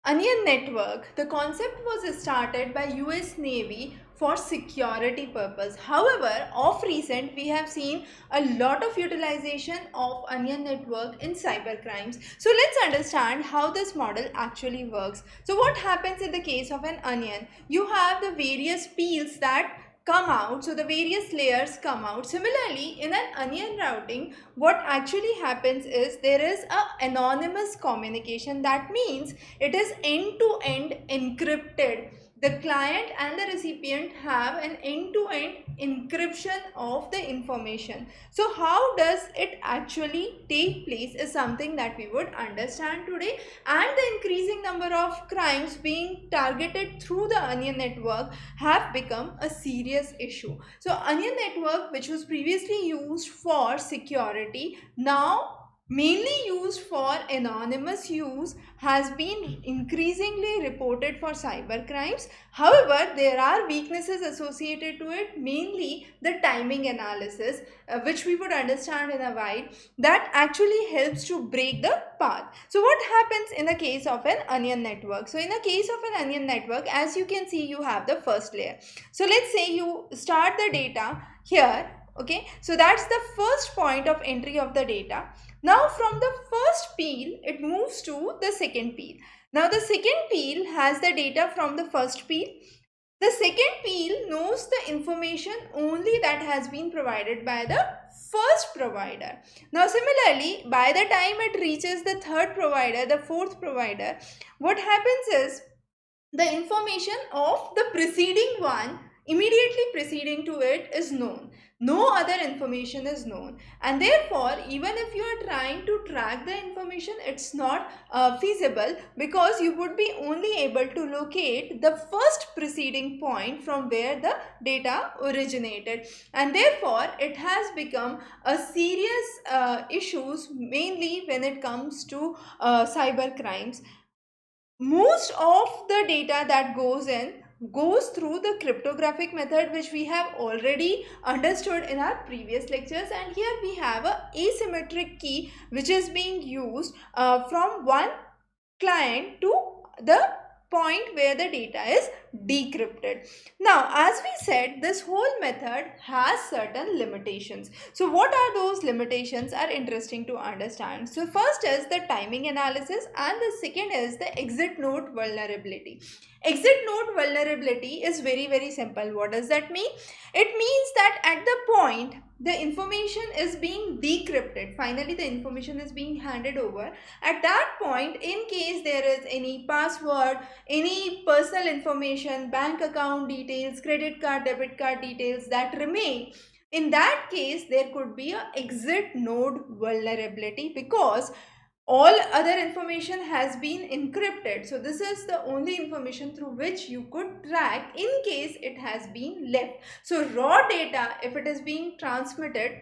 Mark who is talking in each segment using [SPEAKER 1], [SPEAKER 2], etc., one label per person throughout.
[SPEAKER 1] Onion network, the concept was started by US Navy for security purpose. However, of recent we have seen a lot of utilization of onion network in cyber crimes. So let's understand how this model actually works. So what happens in the case of an onion? You have the various peels that come out, so the various layers come out. Similarly, in an onion routing, what actually happens is there is a anonymous communication. That means it is end to end encrypted. The client and the recipient have an end to end encryption of the information. So how does it actually take place is something that we would understand today. And the increasing number of crimes being targeted through the onion network have become a serious issue. So onion network, which was previously used for security, now mainly used for anonymous use, has been increasingly reported for cyber crimes. However, there are weaknesses associated to it, mainly the timing analysis, which we would understand in a while, that actually helps to break the path. So what happens in the case of an onion network? So in the case of an onion network, as you can see, you have the first layer. So let's say you start the data here. Okay, so that's the first point of entry of the data. Now from the first peel, it moves to the second peel. Now the second peel has the data from the first peel. The second peel knows the information only that has been provided by the first provider. Now similarly, by the time it reaches the third provider, the fourth provider, what happens is the information of the preceding one immediately preceding to it is known. No other information is known, and therefore even if you are trying to track the information, it's not feasible, because you would be only able to locate the first preceding point from where the data originated, and therefore it has become a serious issues, mainly when it comes to cyber crimes. Most of the data that goes through the cryptographic method, which we have already understood in our previous lectures, and here we have a asymmetric key which is being used from one client to the point where the data is decrypted. Now, as we said, this whole method has certain limitations. So what are those limitations are interesting to understand. So first is the timing analysis, and the second is the exit node vulnerability. Exit node vulnerability is very simple. What does that mean? It means that at the point the information is being decrypted, finally the information is being handed over, at that point, in case there is any password, any personal information, bank account details, credit card, debit card details that remain, in that case there could be a exit node vulnerability, because all other information has been encrypted. So this is the only information through which you could track in case it has been left. So raw data, if it is being transmitted,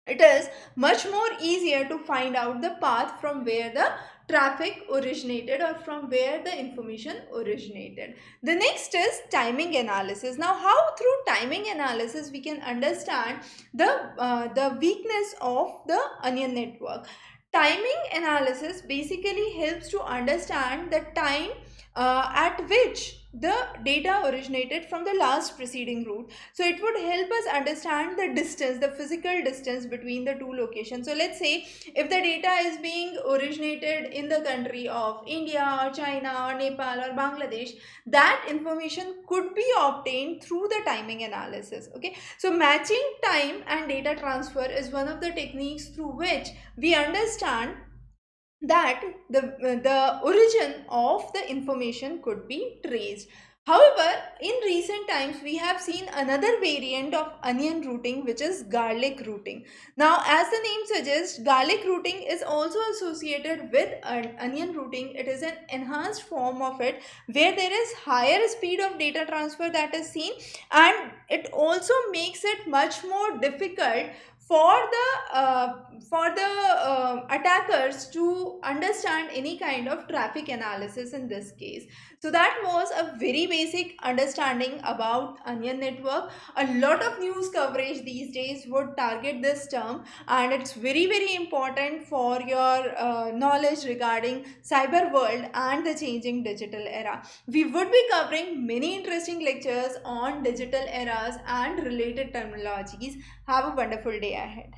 [SPEAKER 1] it is much more easier to find out the path from where the traffic originated, or from where the information originated. The next is timing analysis. Now how through timing analysis we can understand the weakness of the onion network. Timing analysis basically helps to understand the time at which the data originated from the last preceding route. So it would help us understand the distance, the physical distance between the two locations. So let's say if the data is being originated in the country of India or China or Nepal or Bangladesh, that information could be obtained through the timing analysis. Okay, so matching time and data transfer is one of the techniques through which we understand that the origin of the information could be traced. However, in recent times we have seen another variant of onion routing, which is garlic routing. Now as the name suggests, garlic routing is also associated with onion routing. It is an enhanced form of it, where there is higher speed of data transfer that is seen, and it also makes it much more difficult for the for the attackers to understand any kind of traffic analysis in this case. So that was a very basic understanding about onion network. A lot of news coverage these days would target this term, and it's very important for your knowledge regarding cyber world and the changing digital era. We would be covering many interesting lectures on digital eras and related terminologies. Have a wonderful day ahead.